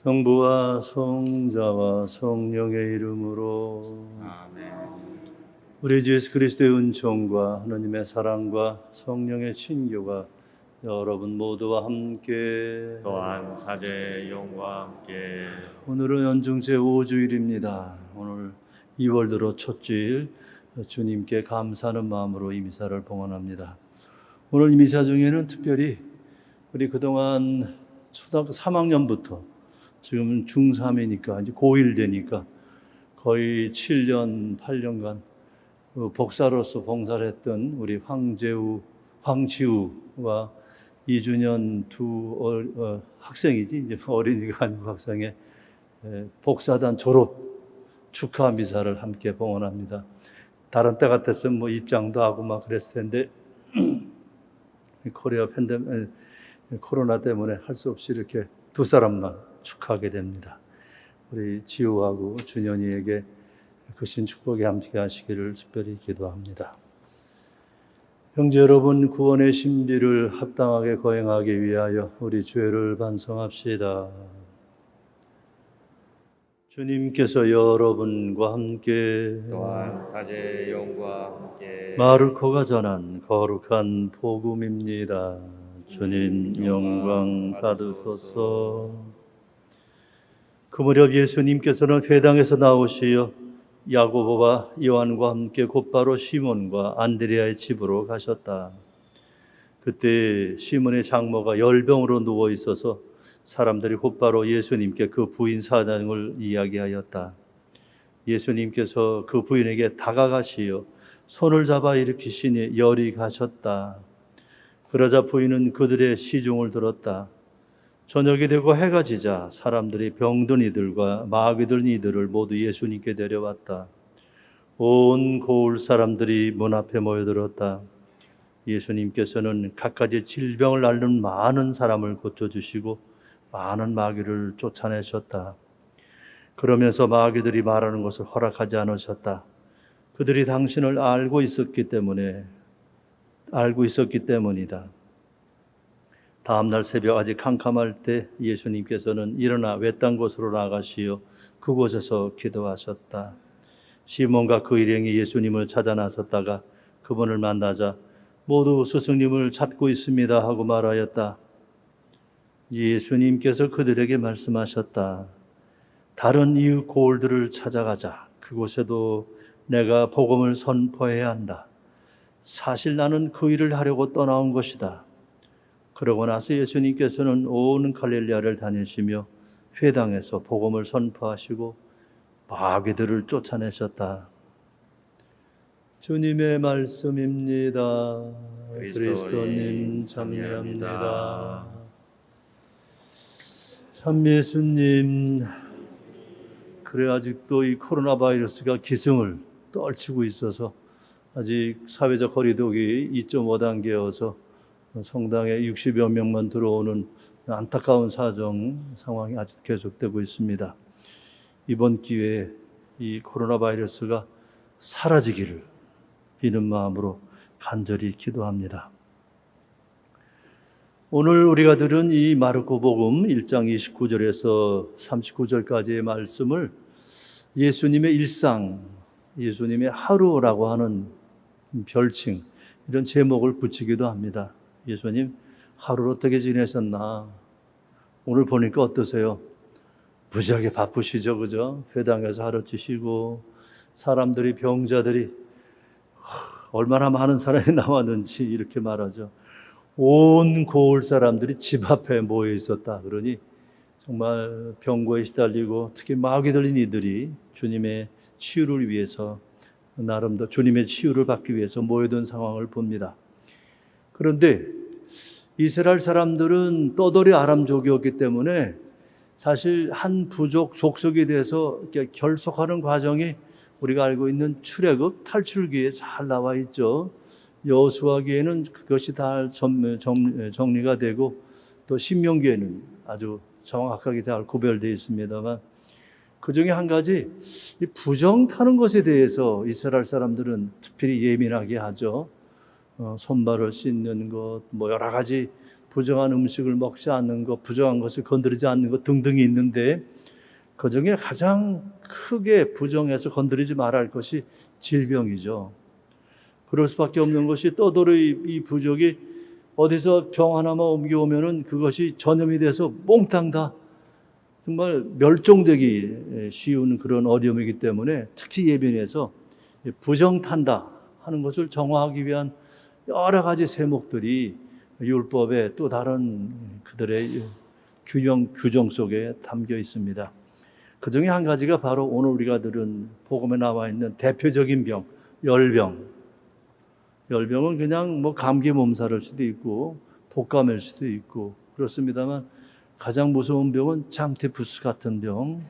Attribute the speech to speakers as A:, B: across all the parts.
A: 성부와 성자와 성령의 이름으로
B: 아멘.
A: 우리 주 예수 그리스도의 은총과 하나님의 사랑과 성령의 친교가 여러분 모두와 함께
B: 또한 사제의 영과 함께
A: 오늘은 연중 제5주일입니다. 오늘 2월 들어 첫 주일 주님께 감사하는 마음으로 이 미사를 봉헌합니다. 오늘 이 미사 중에는 특별히 우리 그동안 초등학교 3학년부터 지금 중3이니까 이제 고1 되니까 거의 7년, 8년간 복사로서 봉사를 했던 우리 황지우와 이준현 두 학생이지, 이제 어린이가 아니고 학생의 복사단 졸업 축하 미사를 함께 봉헌합니다. 다른 때 같았으면 뭐 입장도 하고 막 그랬을 텐데 코로나 때문에 할 수 없이 이렇게 두 사람만 축하하게 됩니다. 우리 지우하고 준현이에게 그 신 축복이 함께 하시기를 특별히 기도합니다. 형제 여러분, 구원의 신비를 합당하게 거행하기 위하여 우리 죄를 반성합시다. 주님께서 여러분과 함께
B: 또한 사제의 영과 함께
A: 마르코가 전한 거룩한 복음입니다. 주님 영광 받으소서. 그 무렵 예수님께서는 회당에서 나오시어 야고보와 요한과 함께 곧바로 시몬과 안드레아의 집으로 가셨다. 그때 시몬의 장모가 열병으로 누워 있어서 사람들이 곧바로 예수님께 그 부인 사정을 이야기하였다. 예수님께서 그 부인에게 다가가시어 손을 잡아 일으키시니 열이 가셨다. 그러자 부인은 그들의 시중을 들었다. 저녁이 되고 해가 지자 사람들이 병든 이들과 마귀 들린 이들을 모두 예수님께 데려왔다. 온 고을 사람들이 문 앞에 모여들었다. 예수님께서는 갖가지 질병을 앓는 많은 사람을 고쳐주시고 많은 마귀를 쫓아내셨다. 그러면서 마귀들이 말하는 것을 허락하지 않으셨다. 그들이 당신을 알고 있었기 때문이다. 다음날 새벽 아직 캄캄할 때 예수님께서는 일어나 외딴 곳으로 나가시어 그곳에서 기도하셨다. 시몬과 그 일행이 예수님을 찾아 나섰다가 그분을 만나자 모두 스승님을 찾고 있습니다 하고 말하였다. 예수님께서 그들에게 말씀하셨다. 다른 이웃 고을들을 찾아가자. 그곳에도 내가 복음을 선포해야 한다. 사실 나는 그 일을 하려고 떠나온 것이다. 그러고 나서 예수님께서는 온 갈릴리아를 다니시며 회당에서 복음을 선포하시고 마귀들을 쫓아내셨다. 주님의 말씀입니다. 그리스도님 찬미합니다. 참 예수님, 그래 아직도 이 코로나 바이러스가 기승을 떨치고 있어서 아직 사회적 거리두기 2.5단계여서 성당에 60여 명만 들어오는 안타까운 상황이 아직 계속되고 있습니다. 이번 기회에 이 코로나 바이러스가 사라지기를 비는 마음으로 간절히 기도합니다. 오늘 우리가 들은 이 마르코 복음 1장 29절에서 39절까지의 말씀을 예수님의 일상, 예수님의 하루라고 하는 별칭, 이런 제목을 붙이기도 합니다. 예수님 하루를 어떻게 지내셨나? 오늘 보니까 어떠세요? 무지하게 바쁘시죠, 그죠? 회당에서 하루 지시고 사람들이, 병자들이 얼마나 많은 사람이 나왔는지 이렇게 말하죠. 온 고을 사람들이 집 앞에 모여 있었다. 그러니 정말 병고에 시달리고 특히 마귀 들린 이들이 주님의 치유를 위해서 나름대로 주님의 치유를 받기 위해서 모여든 상황을 봅니다. 그런데 이스라엘 사람들은 떠돌이 아람족이었기 때문에 사실 한 부족 속속이 돼서 이렇게 결속하는 과정이 우리가 알고 있는 출애굽 탈출기에 잘 나와 있죠. 여호수아기에는 그것이 다 정리가 되고 또 신명기에는 아주 정확하게 잘 구별되어 있습니다만 그 중에 한 가지 이 부정 타는 것에 대해서 이스라엘 사람들은 특별히 예민하게 하죠. 손발을 씻는 것, 뭐 여러 가지 부정한 음식을 먹지 않는 것, 부정한 것을 건드리지 않는 것 등등이 있는데 그중에 가장 크게 부정해서 건드리지 말아야 할 것이 질병이죠. 그럴 수밖에 없는 것이 떠돌이 이 부족이 어디서 병 하나만 옮겨오면은 그것이 전염이 돼서 몽땅 다 정말 멸종되기 쉬운 그런 어려움이기 때문에 특히 예비해서 부정탄다 하는 것을 정화하기 위한 여러 가지 세목들이 율법의 또 다른 그들의 규정 속에 담겨 있습니다. 그 중에 한 가지가 바로 오늘 우리가 들은 복음에 나와 있는 대표적인 병, 열병. 열병은 그냥 뭐 감기 몸살일 수도 있고 독감일 수도 있고 그렇습니다만 가장 무서운 병은 장티푸스 같은 병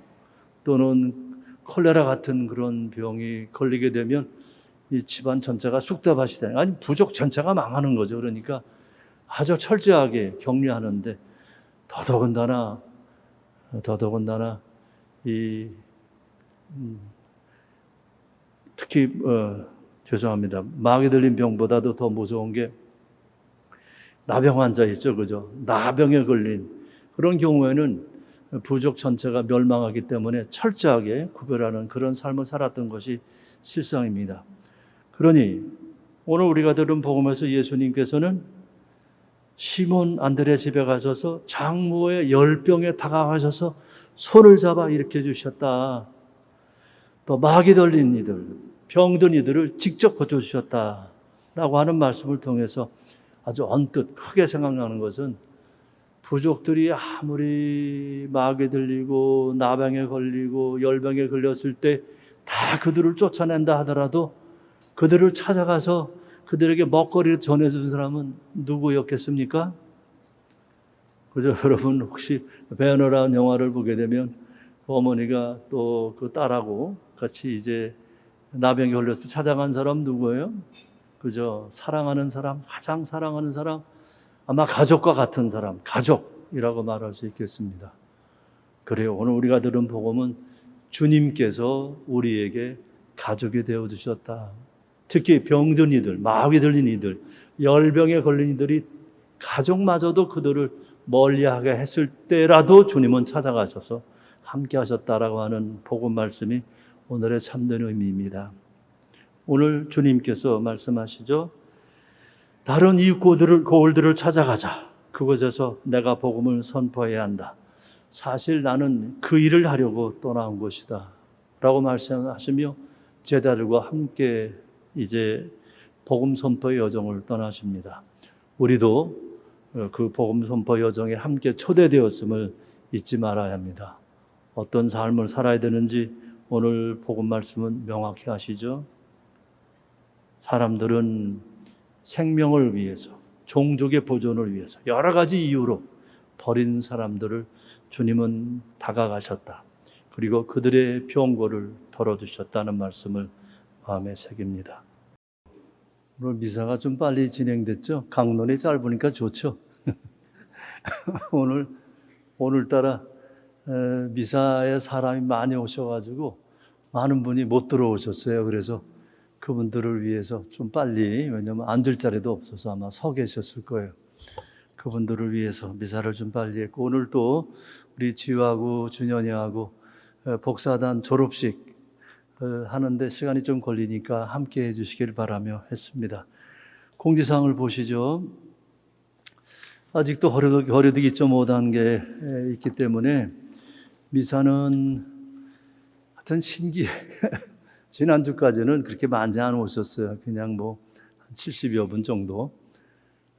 A: 또는 콜레라 같은 그런 병이 걸리게 되면 이 집안 전체가 쑥대밭이 되는, 아니 부족 전체가 망하는 거죠. 그러니까 아주 철저하게 격리하는데 더더군다나 이 특히 죄송합니다. 마귀 들린 병보다도 더 무서운 게 나병 환자 있죠, 그죠? 나병에 걸린 그런 경우에는 부족 전체가 멸망하기 때문에 철저하게 구별하는 그런 삶을 살았던 것이 실상입니다. 그러니 오늘 우리가 들은 복음에서 예수님께서는 시몬 안드레 집에 가셔서 장모의 열병에 다가가셔서 손을 잡아 일으켜 주셨다. 또 마귀 들린 이들, 병든 이들을 직접 고쳐주셨다라고 하는 말씀을 통해서 아주 언뜻 크게 생각나는 것은 부족들이 아무리 마귀 들리고 나병에 걸리고 열병에 걸렸을 때 다 그들을 쫓아낸다 하더라도 그들을 찾아가서 그들에게 먹거리를 전해준 사람은 누구였겠습니까? 그죠? 여러분 혹시 배너라는 영화를 보게 되면 어머니가 또 그 딸하고 같이 이제 나병에 걸려서 찾아간 사람 누구예요? 그죠? 사랑하는 사람, 가장 사랑하는 사람, 아마 가족과 같은 사람, 가족이라고 말할 수 있겠습니다. 그래요. 오늘 우리가 들은 복음은 주님께서 우리에게 가족이 되어주셨다. 특히 병든 이들, 마귀 들린 이들, 열병에 걸린 이들이 가족마저도 그들을 멀리하게 했을 때라도 주님은 찾아가셔서 함께 하셨다라고 하는 복음 말씀이 오늘의 참된 의미입니다. 오늘 주님께서 말씀하시죠. 다른 이웃 고을들을 찾아가자. 그곳에서 내가 복음을 선포해야 한다. 사실 나는 그 일을 하려고 떠나온 것이다. 라고 말씀하시며 제자들과 함께 이제 복음 선포의 여정을 떠나십니다. 우리도 그 복음 선포 여정에 함께 초대되었음을 잊지 말아야 합니다. 어떤 삶을 살아야 되는지 오늘 복음 말씀은 명확히 하시죠. 사람들은 생명을 위해서, 종족의 보존을 위해서 여러 가지 이유로 버린 사람들을 주님은 다가가셨다. 그리고 그들의 병고를 덜어주셨다는 말씀을 마음에 새깁니다. 오늘 미사가 좀 빨리 진행됐죠? 강론이 짧으니까 좋죠? 오늘따라 미사에 사람이 많이 오셔가지고 많은 분이 못 들어오셨어요. 그래서 그분들을 위해서 좀 빨리, 왜냐하면 앉을 자리도 없어서 아마 서 계셨을 거예요. 그분들을 위해서 미사를 좀 빨리 했고, 오늘 또 우리 지우하고 준현이하고 복사단 졸업식 하는데 시간이 좀 걸리니까 함께 해주시길 바라며 했습니다. 공지사항을 보시죠. 아직도 거리두기 2.5단계에 있기 때문에 미사는 하여튼 신기해. 지난주까지는 그렇게 많지 않아 오셨어요. 그냥 뭐 70여 분 정도.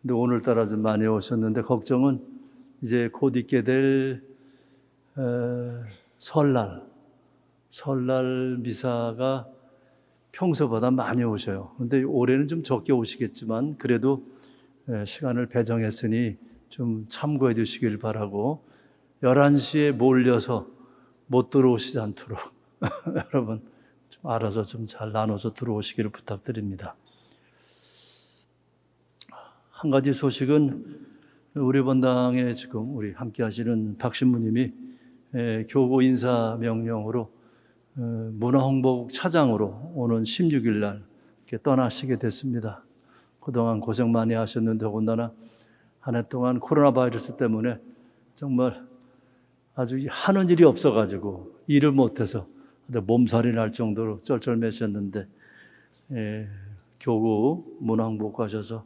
A: 근데 오늘따라 좀 많이 오셨는데 걱정은 이제 곧 있게 될 설날 미사가 평소보다 많이 오셔요. 근데 올해는 좀 적게 오시겠지만 그래도 시간을 배정했으니 좀 참고해 주시길 바라고 11시에 몰려서 못 들어오시지 않도록 여러분 좀 알아서 좀 잘 나눠서 들어오시기를 부탁드립니다. 한 가지 소식은 우리 본당에 지금 우리 함께 하시는 박 신부님이 교구 인사 명령으로 문화홍보국 차장으로 오는 16일 날 이렇게 떠나시게 됐습니다. 그동안 고생 많이 하셨는데 더군다나 한 해 동안 코로나 바이러스 때문에 정말 아주 하는 일이 없어가지고 일을 못해서 몸살이 날 정도로 쩔쩔매셨는데 교구 문항복 하셔서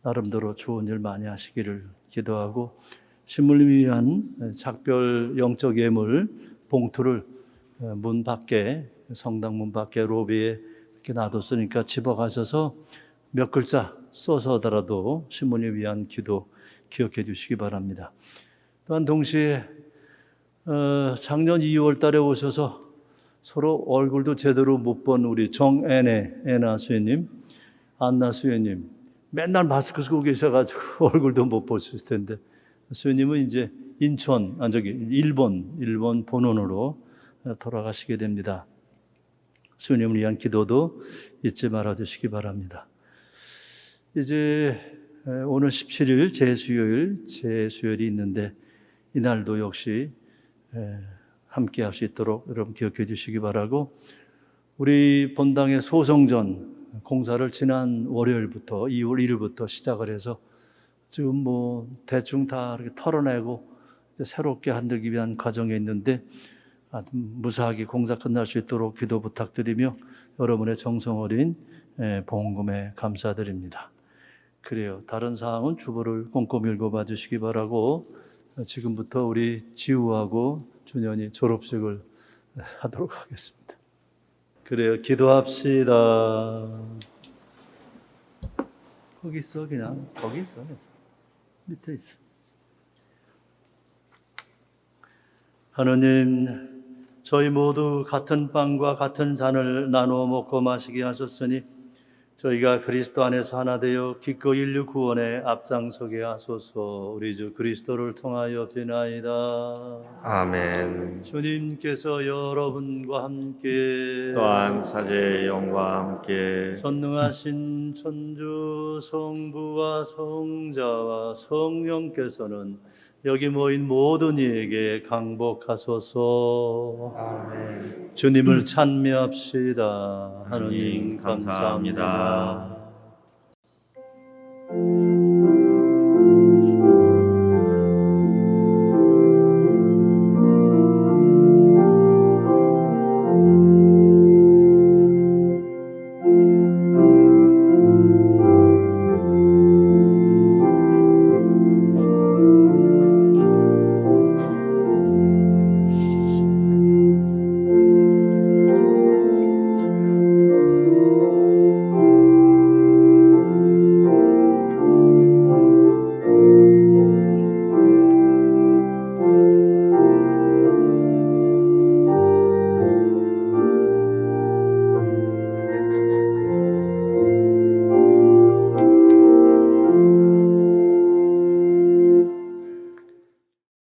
A: 나름대로 좋은 일 많이 하시기를 기도하고 신부님을 위한 작별 영적 예물 봉투를 문 밖에 성당 문 밖에 로비에 이렇게 놔뒀으니까 집어가셔서 몇 글자 써서더라도 신부님을 위한 기도 기억해 주시기 바랍니다. 또한 동시에 작년 2월 달에 오셔서 서로 얼굴도 제대로 못 본 우리 애나 수녀님, 안나 수녀님 맨날 마스크 쓰고 계셔가지고 얼굴도 못 보실 텐데 수녀님은 이제 일본 본원으로 돌아가시게 됩니다. 수녀님을 위한 기도도 잊지 말아 주시기 바랍니다. 이제 오늘 17일 제수요일이 있는데 이날도 역시 함께 할 수 있도록 여러분 기억해 주시기 바라고 우리 본당의 소성전 공사를 지난 월요일부터 2월 1일부터 시작을 해서 지금 뭐 대충 다 이렇게 털어내고 새롭게 만들기 위한 과정에 있는데 무사하게 공사 끝날 수 있도록 기도 부탁드리며 여러분의 정성 어린 봉헌금에 감사드립니다. 그래요. 다른 사항은 주보를 꼼꼼히 읽어봐 주시기 바라고 지금부터 우리 지우하고 준현이 졸업식을 하도록 하겠습니다. 그래요. 기도합시다. 거기 있어 그냥. 거기 있어. 밑에 있어. 하느님, 저희 모두 같은 빵과 같은 잔을 나누어 먹고 마시게 하셨으니 저희가 그리스도 안에서 하나 되어 기꺼이 인류 구원에 앞장서게 하소서. 우리 주 그리스도를 통하여 비나이다.
B: 아멘.
A: 주님께서 여러분과 함께
B: 또한 사제의 영과 함께
A: 전능하신 천주 성부와 성자와 성령께서는 여기 모인 모든 이에게 강복하소서.
B: 아멘.
A: 주님을 찬미합시다. 하느님 감사합니다.